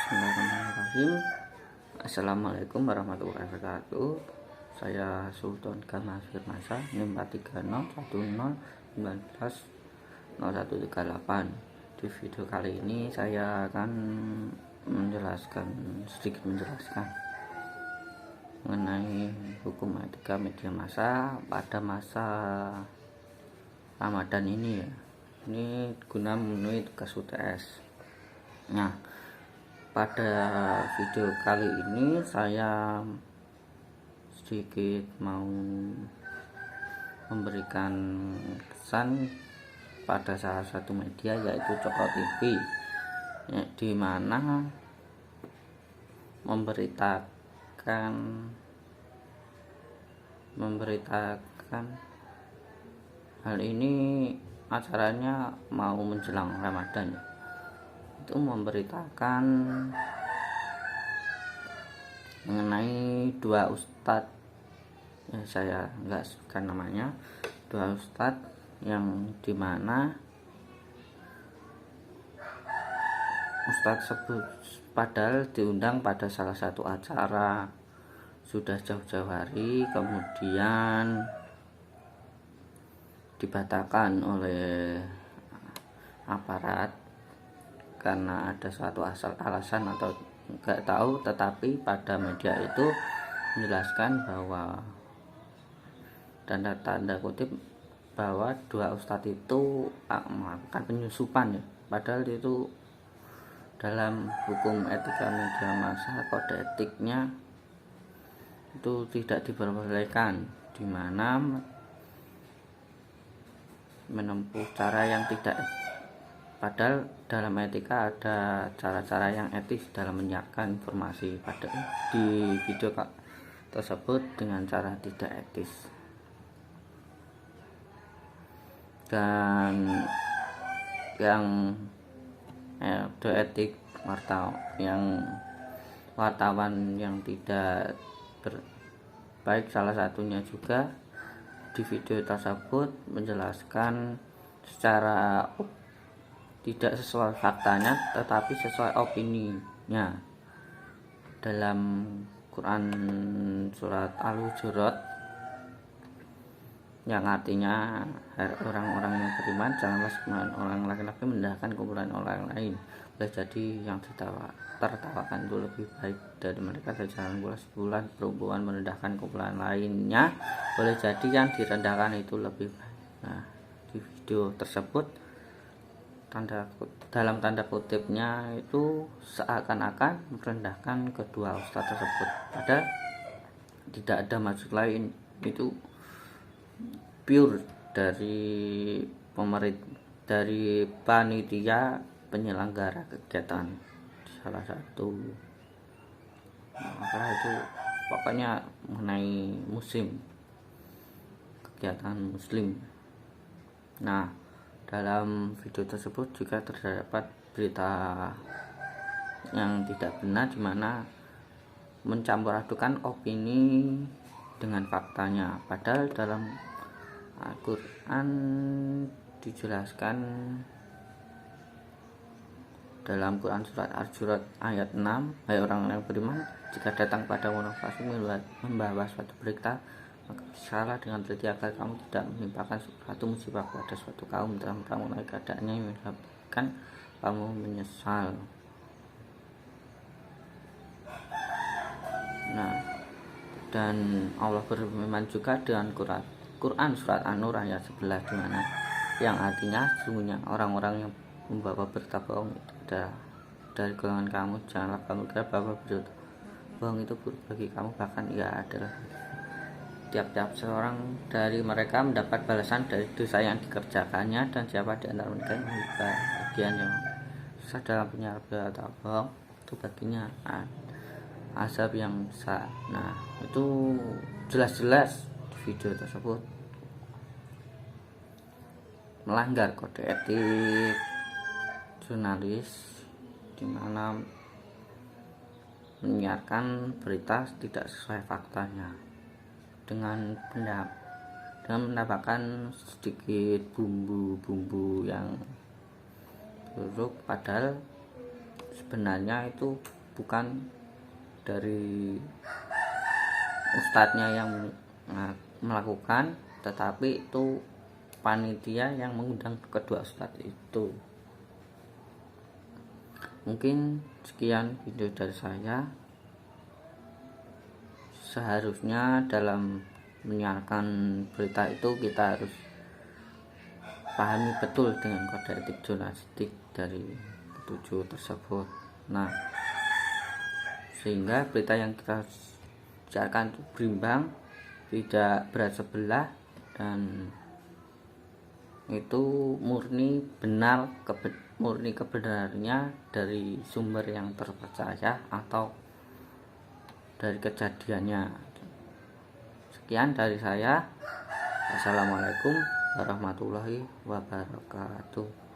Bismillahirrahmanirrahim. Assalamualaikum warahmatullahi wabarakatuh. Saya Sultan Gamal Firmansyah, NIM 43010190138. Di video kali ini saya akan sedikit menjelaskan mengenai hukum etika media massa pada masa Ramadan ini ya. Ini guna memenuhi tugas UTS. Nah, pada video kali ini saya sedikit mau memberikan kesan pada salah satu media, yaitu Cokro TV, ya, di mana memberitakan hal ini. Acaranya mau menjelang Ramadan, itu memberitakan mengenai dua ustadz, ya, saya nggak sebutkan namanya, dua ustadz yang dimana ustadz sebut padahal diundang pada salah satu acara sudah jauh-jauh hari, kemudian dibatalkan oleh aparat karena ada suatu alasan atau nggak tahu, tetapi pada media itu menjelaskan bahwa tanda kutip bahwa dua ustadz itu melakukan penyusupan, ya, padahal itu dalam hukum etika media massa, kode etiknya itu tidak diperbolehkan, di mana menempuh cara yang tidak, padahal dalam etika ada cara-cara yang etis dalam menyiarkan informasi pada di video tersebut dengan cara tidak etis. Dan yang etik wartawan yang tidak baik, salah satunya juga di video tersebut menjelaskan secara tidak sesuai faktanya, tetapi sesuai opininya. Dalam Quran surat Al-Hujurat, yang artinya orang-orang yang beriman, janganlah sekumpulan orang laki-laki mendahkan kumpulan orang lain. Boleh jadi yang tertawakan itu lebih baik dari mereka, jangan pula sebulan perempuan merendahkan kumpulan lainnya. Boleh jadi yang direndahkan itu lebih baik. Nah, di video tersebut dalam tanda kutipnya itu seakan-akan merendahkan kedua ustadz tersebut, padahal tidak ada maksud lain. Itu pure dari panitia penyelenggara kegiatan di salah satu acara itu, pokoknya mengenai musim kegiatan muslim. Nah, dalam video tersebut juga terdapat berita yang tidak benar, di mana mencampur adukan opini dengan faktanya, padahal dalam Al-Quran dijelaskan dalam Quran surat Al-Hujurat ayat 6, hai orang yang beriman, jika datang pada munafik membawa suatu berita, maka salah dengan teliti agar kamu tidak menimpakan suatu musibah pada suatu kaum dalam mulai keadaannya yang menyebabkan kamu menyesal. Nah, dan Allah berfirman juga dengan Quran surat An-Nur ayat 11, di mana yang artinya sesungguhnya orang-orang yang membawa berita bohong itu adalah dari golongan kamu. Janganlah kamu kira bahwa berita bohong itu buruk bagi kamu, bahkan ia adalah tiap-tiap seorang dari mereka mendapat balasan dari dosa yang dikerjakannya, dan siapa di antara mereka yang bagian yang susah dalam penyiar berita bohong, itu baginya azab yang besar. Nah, itu jelas-jelas video tersebut melanggar kode etik jurnalis, di mana menyiarkan berita tidak sesuai faktanya dengan menambahkan sedikit bumbu-bumbu yang buruk, padahal sebenarnya itu bukan dari ustadznya yang melakukan, tetapi itu panitia yang mengundang kedua ustadz itu. Mungkin sekian video dari saya. Seharusnya dalam menyiarkan berita itu kita harus pahami betul dengan kode etik jurnalistik dari ketujuh tersebut. Nah, sehingga berita yang kita siarkan itu berimbang, tidak berat sebelah, dan itu murni benar, murni kebenarannya dari sumber yang terpercaya atau dari kejadiannya. Sekian dari saya. Assalamualaikum warahmatullahi wabarakatuh.